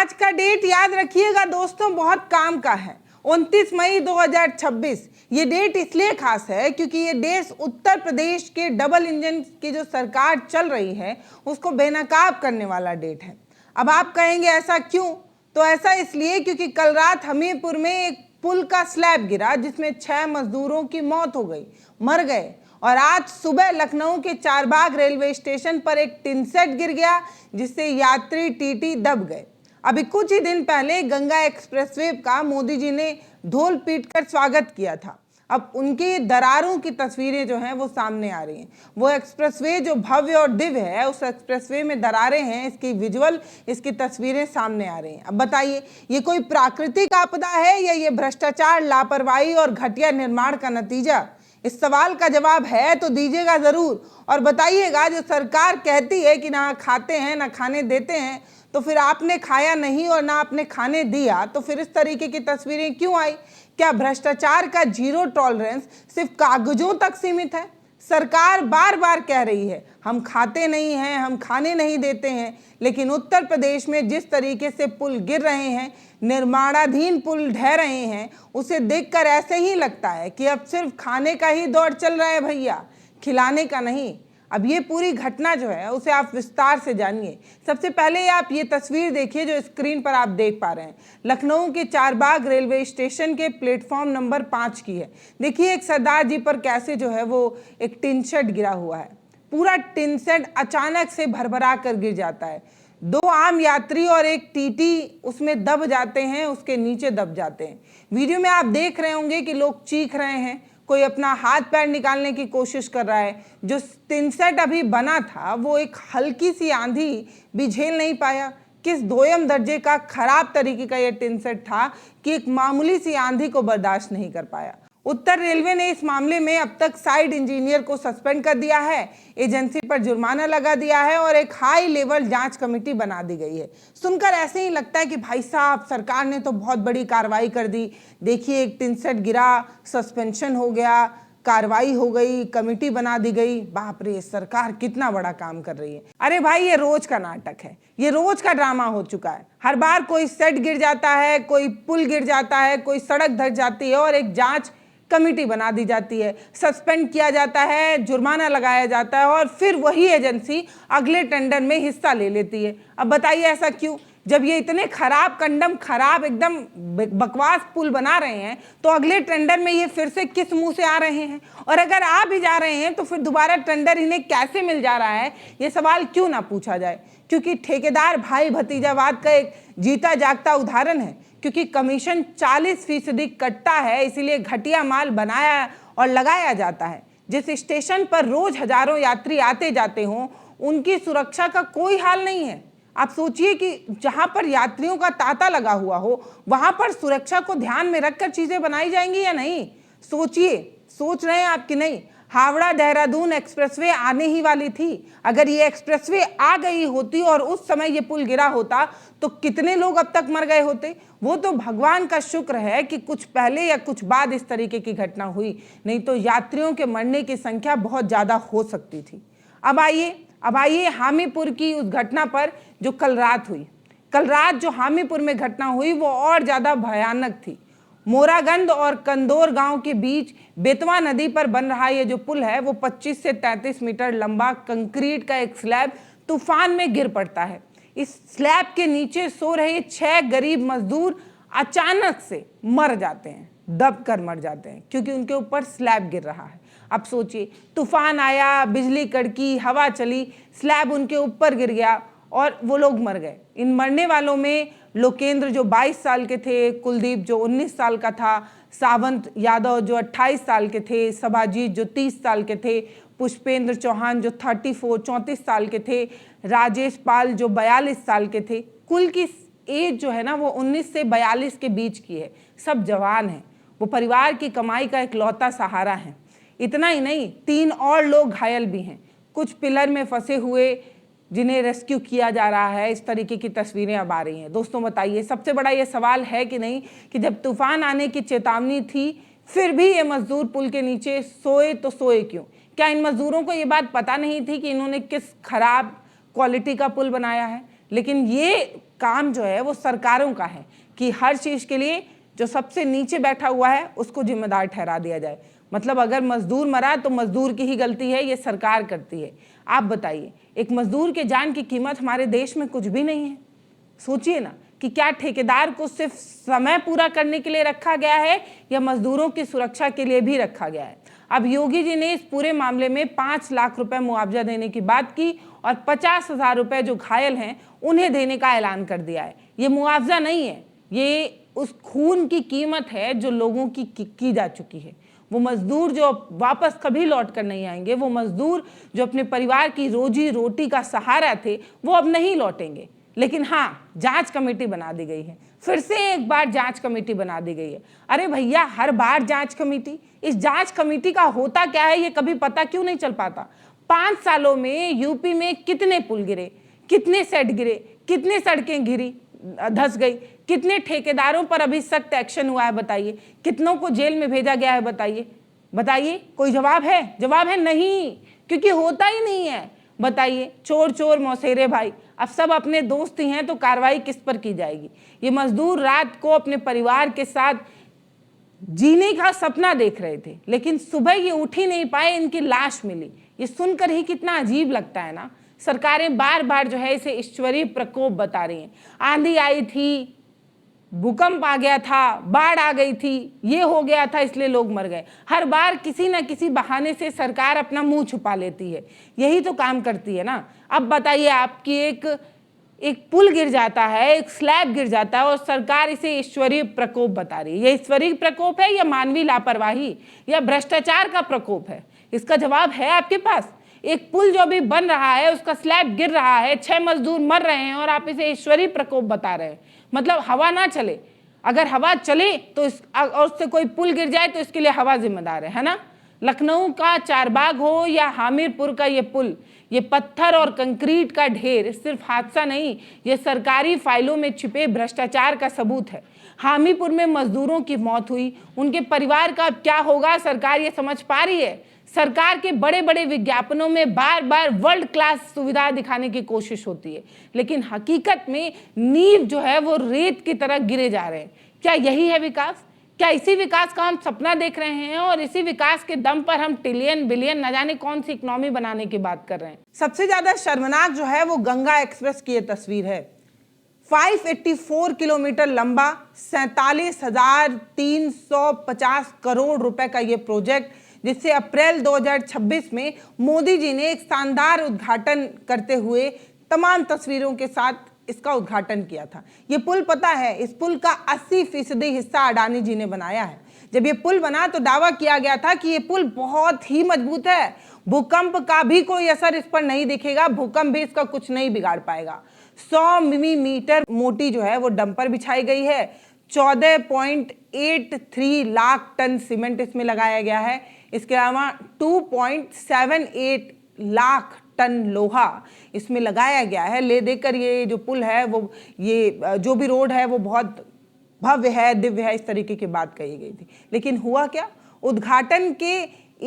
आज का डेट याद रखिएगा दोस्तों, बहुत काम का है। 29 मई 2026। ये डेट इसलिए खास है क्योंकि ये देश उत्तर प्रदेश के डबल इंजन की जो सरकार चल रही है उसको बेनकाब करने वाला डेट है। अब आप कहेंगे ऐसा क्यों? तो ऐसा इसलिए क्योंकि कल रात हमीरपुर में एक पुल का स्लैब गिरा जिसमें 6 मजदूरों की मौत हो गई, मर गए। और आज सुबह लखनऊ के चारबाग रेलवे स्टेशन पर एक टिन सेट गिर गया जिससे यात्री टीटी दब गए। अभी कुछ ही दिन पहले गंगा एक्सप्रेसवे का मोदी जी ने ढोल पीटकर स्वागत किया था। अब उनकी दरारों की तस्वीरें जो हैं वो सामने आ रही हैं। वो एक्सप्रेसवे जो भव्य और दिव्य है, उस एक्सप्रेसवे में दरारें हैं, इसकी विजुअल, इसकी तस्वीरें सामने आ रही हैं। अब बताइए, ये कोई प्राकृतिक आपदा है या ये भ्रष्टाचार, लापरवाही और घटिया निर्माण का नतीजा? इस सवाल का जवाब है तो दीजिएगा जरूर और बताइएगा। जो सरकार कहती है कि ना खाते हैं ना खाने देते हैं, तो फिर आपने खाया नहीं और ना आपने खाने दिया, तो फिर इस तरीके की तस्वीरें क्यों आई? क्या भ्रष्टाचार का जीरो टॉलरेंस सिर्फ कागजों तक सीमित है? सरकार बार बार कह रही है हम खाते नहीं हैं, हम खाने नहीं देते हैं, लेकिन उत्तर प्रदेश में जिस तरीके से पुल गिर रहे हैं, निर्माणाधीन पुल ढह रहे हैं, उसे देखकर ऐसे ही लगता है कि अब सिर्फ खाने का ही दौर चल रहा है भैया, खिलाने का नहीं। अब ये पूरी घटना जो है उसे आप विस्तार से जानिए। सबसे पहले आप ये तस्वीर देखिए जो स्क्रीन पर आप देख पा रहे हैं, लखनऊ के चारबाग रेलवे स्टेशन के प्लेटफॉर्म नंबर 5 की है। देखिए एक सरदार जी पर कैसे जो है वो एक टिन शेड गिरा हुआ है। पूरा टिन शेड अचानक से भरभरा कर गिर जाता है। 2 आम यात्री और एक टीटी उसमें दब जाते हैं, उसके नीचे दब जाते हैं। वीडियो में आप देख रहे होंगे कि लोग चीख रहे हैं, कोई अपना हाथ पैर निकालने की कोशिश कर रहा है। जो टिन सेट अभी बना था वो एक हल्की सी आंधी भी झेल नहीं पाया। किस दोयम दर्जे का खराब तरीके का ये टिन सेट था कि एक मामूली सी आंधी को बर्दाश्त नहीं कर पाया। उत्तर रेलवे ने इस मामले में अब तक साइड इंजीनियर को सस्पेंड कर दिया है, एजेंसी पर जुर्माना लगा दिया है और एक हाई लेवल जांच कमेटी बना दी गई है। सुनकर ऐसे ही लगता है कि भाई साहब सरकार ने तो बहुत बड़ी कार्रवाई कर दी। देखिए एक टिन सेट गिरा, सस्पेंशन हो गया, कार्रवाई हो गई, कमेटी बना दी गई। बाप रे, सरकार कितना बड़ा काम कर रही है। अरे भाई ये रोज का नाटक है, ये रोज का ड्रामा हो चुका है। हर बार कोई सेट गिर जाता है, कोई पुल गिर जाता है, कोई सड़क धंस जाती है और एक जांच कमेटी बना दी जाती है, सस्पेंड किया जाता है, जुर्माना लगाया जाता है और फिर वही एजेंसी अगले टेंडर में हिस्सा ले लेती है। अब बताइए ऐसा क्यों? जब ये इतने खराब खराब एकदम बकवास पुल बना रहे हैं तो अगले टेंडर में ये फिर से किस मुंह से आ रहे हैं? और अगर आ भी जा रहे हैं तो फिर दोबारा टेंडर इन्हें कैसे मिल जा रहा है? ये सवाल क्यों ना पूछा जाए? क्योंकि ठेकेदार भाई भतीजावाद का एक जीता जागता उदाहरण है। क्योंकि कमीशन 40% कटता है, इसीलिए घटिया माल बनाया और लगाया जाता है। जिस स्टेशन पर रोज हजारों यात्री आते जाते हों, उनकी सुरक्षा का कोई हाल नहीं है। आप सोचिए कि जहां पर यात्रियों का तांता लगा हुआ हो वहां पर सुरक्षा को ध्यान में रखकर चीजें बनाई जाएंगी या नहीं? सोचिए, सोच रहे हैं आप कि नहीं? हावड़ा देहरादून एक्सप्रेसवे आने ही वाली थी। अगर ये एक्सप्रेसवे आ गई होती और उस समय ये पुल गिरा होता तो कितने लोग अब तक मर गए होते? वो तो भगवान का शुक्र है कि कुछ पहले या कुछ बाद इस तरीके की घटना हुई, नहीं तो यात्रियों के मरने की संख्या बहुत ज्यादा हो सकती थी। अब आइए हामीपुर की उस घटना पर जो कल रात हुई। कल रात जो हामीपुर में घटना हुई वो और ज्यादा भयानक थी। मोरागंज और कंदौर गांव के बीच बेतवा नदी पर बन रहा ये जो पुल है वो 25 से 33 मीटर लंबा कंक्रीट का एक स्लैब तूफान में गिर पड़ता है। इस स्लैब के नीचे सो रहे 6 गरीब मजदूर अचानक से मर जाते हैं, दब कर मर जाते हैं क्योंकि उनके ऊपर स्लैब गिर रहा है। अब सोचिए, तूफान आया, बिजली कड़की, हवा चली, स्लैब उनके ऊपर गिर गया और वो लोग मर गए। इन मरने वालों में लोकेंद्र जो 22 साल के थे, कुलदीप जो 19 साल का था, सावंत यादव जो 28 साल के थे, सभाजीत जो 30 साल के थे, पुष्पेंद्र चौहान जो 34 साल के थे, राजेश पाल जो 42 साल के थे। कुल की एज जो है ना वो 19 से 42 के बीच की है। सब जवान हैं, वो परिवार की कमाई का इकलौता सहारा है। इतना ही नहीं, 3 और लोग घायल भी हैं, कुछ पिलर में फंसे हुए जिन्हें रेस्क्यू किया जा रहा है। इस तरीके की तस्वीरें अब आ रही हैं। दोस्तों बताइए, सबसे बड़ा ये सवाल है कि नहीं कि जब तूफान आने की चेतावनी थी फिर भी ये मजदूर पुल के नीचे सोए तो सोए क्यों? क्या इन मजदूरों को ये बात पता नहीं थी कि इन्होंने किस खराब क्वालिटी का पुल बनाया है? लेकिन ये काम जो है वो सरकारों का है कि हर चीज के लिए जो सबसे नीचे बैठा हुआ है उसको जिम्मेदार ठहरा दिया जाए। मतलब अगर मजदूर मरा तो मजदूर की ही गलती है, ये सरकार करती है। आप बताइए, एक मजदूर के जान की कीमत हमारे देश में कुछ भी नहीं है। सोचिए ना कि क्या ठेकेदार को सिर्फ समय पूरा करने के लिए रखा गया है या मजदूरों की सुरक्षा के लिए भी रखा गया है। अब योगी जी ने इस पूरे मामले में 5 लाख रुपए मुआवजा देने की बात की और 50,000 रुपए जो घायल हैं उन्हें देने का ऐलान कर दिया है। ये मुआवजा नहीं है, ये उस खून की कीमत है जो लोगों की जा चुकी है। वो मजदूर जो वापस कभी लौट कर नहीं आएंगे, वो मजदूर जो अपने परिवार की रोजी रोटी का सहारा थे, वो अब नहीं लौटेंगे। लेकिन हाँ, जांच कमेटी बना दी गई है, फिर से एक बार जांच कमेटी बना दी गई है। अरे भैया, हर बार जांच कमेटी, इस जांच कमेटी का होता क्या है ये कभी पता क्यों नहीं चल पाता? 5 सालों में यूपी में कितने पुल गिरे, कितने सेट गिरे, कितने सड़कें गिरी धस गई, कितने ठेकेदारों पर अभी सख्त एक्शन हुआ है बताइए, कितनों को जेल में भेजा गया है बताइए, बताइए कोई जवाब है? जवाब है नहीं, क्योंकि होता ही नहीं है। बताइए, चोर चोर मौसेरे भाई, अब सब अपने दोस्त ही हैं तो कार्रवाई किस पर की जाएगी? ये मजदूर रात को अपने परिवार के साथ जीने का सपना देख रहे थे, लेकिन सुबह ये उठ ही नहीं पाए, इनकी लाश मिली। ये सुनकर ही कितना अजीब लगता है ना। सरकारें बार बार जो है इसे ईश्वरीय प्रकोप बता रही हैं। आंधी आई थी, भूकंप आ गया था, बाढ़ आ गई थी, ये हो गया था इसलिए लोग मर गए। हर बार किसी ना किसी बहाने से सरकार अपना मुंह छुपा लेती है, यही तो काम करती है ना। अब बताइए, आपकी एक पुल गिर जाता है, एक स्लैब गिर जाता है और सरकार इसे ईश्वरीय प्रकोप बता रही है। ये ईश्वरीय प्रकोप है या मानवीय लापरवाही या भ्रष्टाचार का प्रकोप है? इसका जवाब है आपके पास? एक पुल जो अभी बन रहा है, उसका स्लैब गिर रहा है, 6 मजदूर मर रहे हैं और आप इसे ईश्वरीय प्रकोप बता रहे हैं। मतलब हवा ना चले, अगर हवा चले तो और उससे कोई पुल गिर जाए तो इसके लिए हवा जिम्मेदार है ना? लखनऊ का चारबाग हो या हामिरपुर का ये पुल, ये पत्थर और कंक्रीट का ढेर सिर्फ हादसा नहीं, ये सरकारी फाइलों में छिपे भ्रष्टाचार का सबूत है। हामिरपुर में मजदूरों की मौत हुई, उनके परिवार का क्या होगा सरकार ये समझ पा रही है? सरकार के बड़े बड़े विज्ञापनों में बार बार वर्ल्ड क्लास सुविधा दिखाने की कोशिश होती है, लेकिन हकीकत में नींव जो है वो रेत की तरह गिरे जा रहे हैं। क्या यही है विकास? क्या इसी विकास का हम सपना देख रहे हैं और इसी विकास के दम पर हम ट्रिलियन बिलियन न जाने कौन सी इकोनॉमी बनाने की बात कर रहे हैं? सबसे ज्यादा शर्मनाक जो है वो गंगा एक्सप्रेस की ये तस्वीर है। 584 किलोमीटर लंबा 47,350 करोड़ रुपए का ये प्रोजेक्ट, जिससे अप्रैल 2026 में मोदी जी ने एक शानदार उद्घाटन करते हुए तमाम तस्वीरों के साथ इसका उद्घाटन किया था। ये पुल, पता है, इस पुल का 80% हिस्सा अडानी जी ने बनाया है। जब ये पुल बना तो दावा किया गया था कि ये पुल बहुत ही मजबूत है, भूकंप का भी कोई असर इस पर नहीं दिखेगा, भूकंप भी इसका कुछ नहीं बिगाड़ पाएगा। 100 मिलीमीटर मोटी जो है वो डंपर बिछाई गई है। 14.83 लाख टन सीमेंट इसमें लगाया गया है। इसके अलावा 2.78 लाख टन लोहा इसमें लगाया गया है। ले देकर ये जो पुल है वो, ये जो भी रोड है वो बहुत भव्य है, दिव्य है, इस तरीके की बात कही गई थी। लेकिन हुआ क्या? उद्घाटन के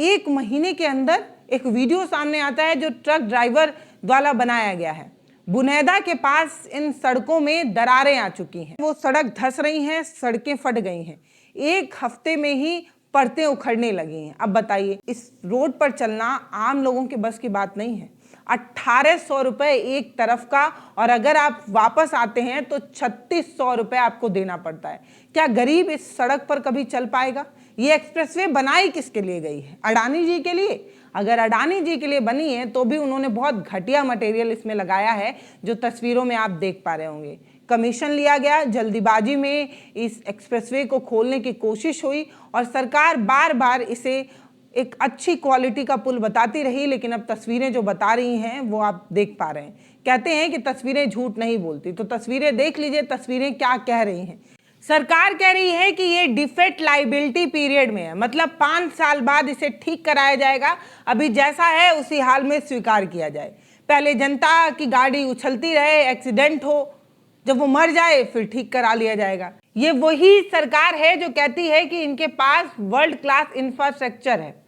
1 महीने के अंदर एक वीडियो सामने आता है जो ट्रक ड्राइवर द्वारा बनाया गया है। बुनेदा के पास इन सड़कों में दरारें आ चुकी हैं, वो सड़क धंस रही हैं, सड़कें फट गई हैं, 1 हफ्ते में ही परतें उखड़ने लगी हैं। अब बताइए, इस रोड पर चलना आम लोगों के बस की बात नहीं है। 1800 रुपए एक तरफ का, और अगर आप वापस आते हैं तो 3600 रुपए आपको देना पड़ता है। क्या गरीब इस सड़क पर कभी चल पाएगा? ये एक्सप्रेसवे बनाई किसके लिए गई है? अडानी जी के लिए? अगर अडानी जी के लिए बनी है तो भी उन्होंने बहुत घटिया मटेरियल इसमें लगाया है, जो तस्वीरों में आप देख पा रहे होंगे। कमीशन लिया गया, जल्दीबाजी में इस एक्सप्रेसवे को खोलने की कोशिश हुई और सरकार बार बार इसे एक अच्छी क्वालिटी का पुल बताती रही, लेकिन अब तस्वीरें जो बता रही हैं वो आप देख पा रहे हैं। कहते हैं कि तस्वीरें झूठ नहीं बोलती, तो तस्वीरें देख लीजिए, तस्वीरें क्या कह रही हैं। सरकार कह रही है कि ये डिफेक्ट लाइबिलिटी पीरियड में है, मतलब 5 साल बाद इसे ठीक कराया जाएगा, अभी जैसा है उसी हाल में स्वीकार किया जाए। पहले जनता की गाड़ी उछलती रहे, एक्सीडेंट हो, जब वो मर जाए फिर ठीक करा लिया जाएगा। ये वही सरकार है जो कहती है कि इनके पास वर्ल्ड क्लास इंफ्रास्ट्रक्चर है।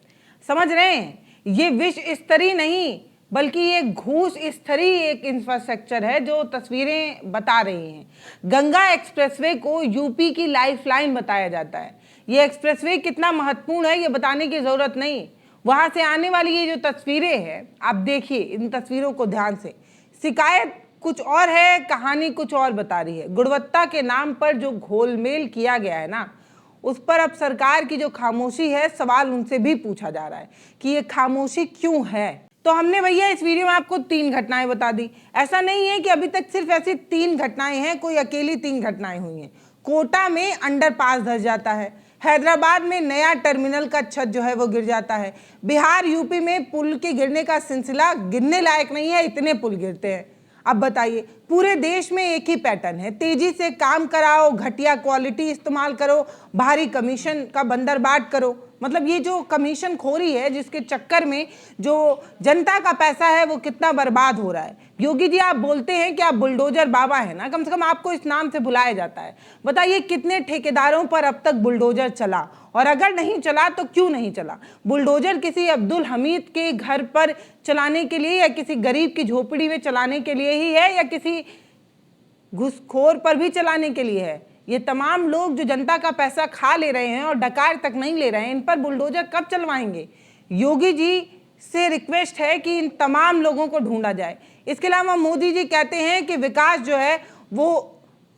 समझ रहे हैं? ये विश्व स्तरीय नहीं बल्कि ये घूस स्तरीय एक इंफ्रास्ट्रक्चर है जो तस्वीरें बता रही हैं। गंगा एक्सप्रेसवे को यूपी की लाइफलाइन बताया जाता है। ये एक्सप्रेसवे कितना महत्वपूर्ण है ये बताने की जरूरत नहीं, वहां से आने वाली ये जो तस्वीरें हैं आप देखिए इन तस्वीरों को ध्यान से। शिकायत कुछ और है, कहानी कुछ और बता रही है। गुणवत्ता के नाम पर जो घोलमेल किया गया है ना, उस पर अब सरकार की जो खामोशी है, सवाल उनसे भी पूछा जा रहा है कि ये खामोशी क्यों है। तो हमने भैया इस वीडियो में आपको 3 घटनाएं बता दी। ऐसा नहीं है कि अभी तक सिर्फ ऐसी 3 घटनाएं हैं, कोई अकेली 3 घटनाएं हुई हैं। कोटा में अंडरपास धस जाता है, हैदराबाद में नया टर्मिनल का छत जो है वो गिर जाता है, बिहार यूपी में पुल के गिरने का सिलसिला गिनने लायक नहीं है, इतने पुल गिरते हैं। अब बताइए, पूरे देश में एक ही पैटर्न है, तेजी से काम कराओ, घटिया क्वालिटी इस्तेमाल करो, भारी कमीशन का बंदरबाट करो। मतलब ये जो कमीशन खोरी है जिसके चक्कर में जो जनता का पैसा है वो कितना बर्बाद हो रहा है। योगी जी आप बोलते हैं कि आप बुलडोजर बाबा है ना, कम से कम आपको इस नाम से बुलाया जाता है। बताइए कितने ठेकेदारों पर अब तक बुलडोजर चला, और अगर नहीं चला तो क्यों नहीं चला। बुलडोजर किसी अब्दुल हमीद के घर पर चलाने के लिए या किसी गरीब की झोपड़ी में चलाने के लिए ही है, या किसी घुसखोर पर भी चलाने के लिए है। ये तमाम लोग जो जनता का पैसा खा ले रहे हैं और डकार तक नहीं ले रहे हैं, इन पर बुलडोजर कब चलवाएंगे। योगी जी से रिक्वेस्ट है कि इन तमाम लोगों को ढूंढा जाए। इसके अलावा मोदी जी कहते हैं कि विकास जो है वो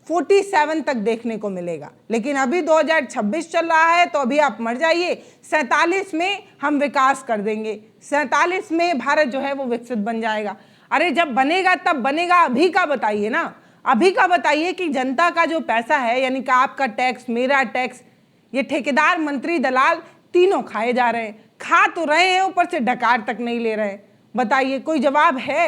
47 तक देखने को मिलेगा, लेकिन अभी 2026 चल रहा है, तो अभी आप मर जाइए। 47 में हम विकास कर देंगे, 47 में भारत जो है वो विकसित बन जाएगा। अरे जब बनेगा तब बनेगा, अभी का बताइए ना। अभी का बताइए कि जनता का जो पैसा है, यानी कि आपका टैक्स, मेरा टैक्स, ये ठेकेदार, मंत्री, दलाल तीनों खाए जा रहे हैं। खा तो रहे हैं, ऊपर से डकार तक नहीं ले रहे। बताइए कोई जवाब है।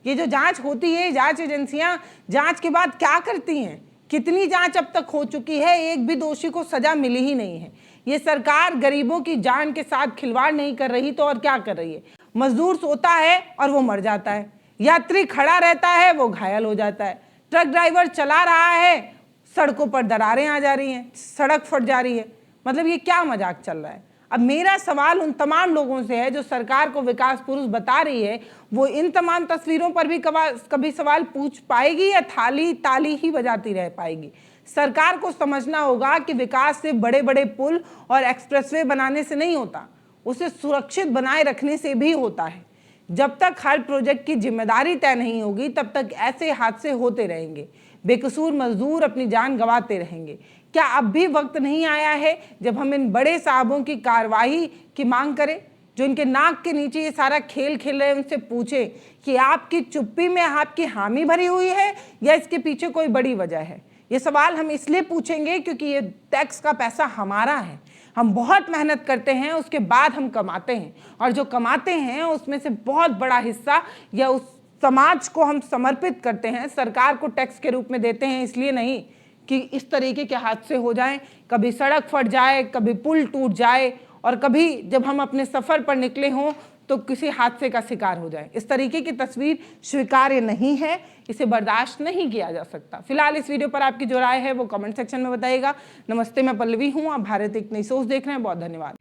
ये जो जांच होती है, जांच एजेंसियां जांच के बाद क्या करती हैं? कितनी जांच अब तक हो चुकी है, एक भी दोषी को सजा मिली ही नहीं है। ये सरकार गरीबों की जान के साथ खिलवाड़ नहीं कर रही तो और क्या कर रही है। मजदूर सोता है और वो मर जाता है, यात्री खड़ा रहता है वो घायल हो जाता है, ट्रक ड्राइवर चला रहा है, सड़कों पर दरारें आ जा रही हैं, सड़क फट जा रही है। मतलब ये क्या मजाक चल रहा है। अब मेरा सवाल उन तमाम लोगों से है जो सरकार को विकास पुरुष बता रही है, वो इन तमाम तस्वीरों पर भी कभी सवाल पूछ पाएगी या थाली ताली ही बजाती रह पाएगी। सरकार को समझना होगा कि विकास से बड़े बड़े पुल और एक्सप्रेसवे बनाने से नहीं होता, उसे सुरक्षित बनाए रखने से भी होता है। जब तक हर प्रोजेक्ट की जिम्मेदारी तय नहीं होगी तब तक ऐसे हादसे होते रहेंगे, बेकसूर मजदूर अपनी जान गंवाते रहेंगे। क्या अब भी वक्त नहीं आया है जब हम इन बड़े साहबों की कार्रवाई की मांग करें, जो इनके नाक के नीचे ये सारा खेल खेल रहे हैं, उनसे पूछें कि आपकी चुप्पी में आपकी हामी भरी हुई है या इसके पीछे कोई बड़ी वजह है। ये सवाल हम इसलिए पूछेंगे क्योंकि ये टैक्स का पैसा हमारा है, हम बहुत मेहनत करते हैं, उसके बाद हम कमाते हैं, और जो कमाते हैं उसमें से बहुत बड़ा हिस्सा या उस समाज को हम समर्पित करते हैं, सरकार को टैक्स के रूप में देते हैं। इसलिए नहीं कि इस तरीके के हादसे हो जाएं, कभी सड़क फट जाए, कभी पुल टूट जाए, और कभी जब हम अपने सफ़र पर निकले हों तो किसी हादसे का शिकार हो जाए। इस तरीके की तस्वीर स्वीकार्य नहीं है, इसे बर्दाश्त नहीं किया जा सकता। फिलहाल इस वीडियो पर आपकी जो राय है वो कमेंट सेक्शन में बताइएगा। नमस्ते, मैं पल्लवी हूँ, आप भारत एक नई सोच देख रहे हैं। बहुत धन्यवाद।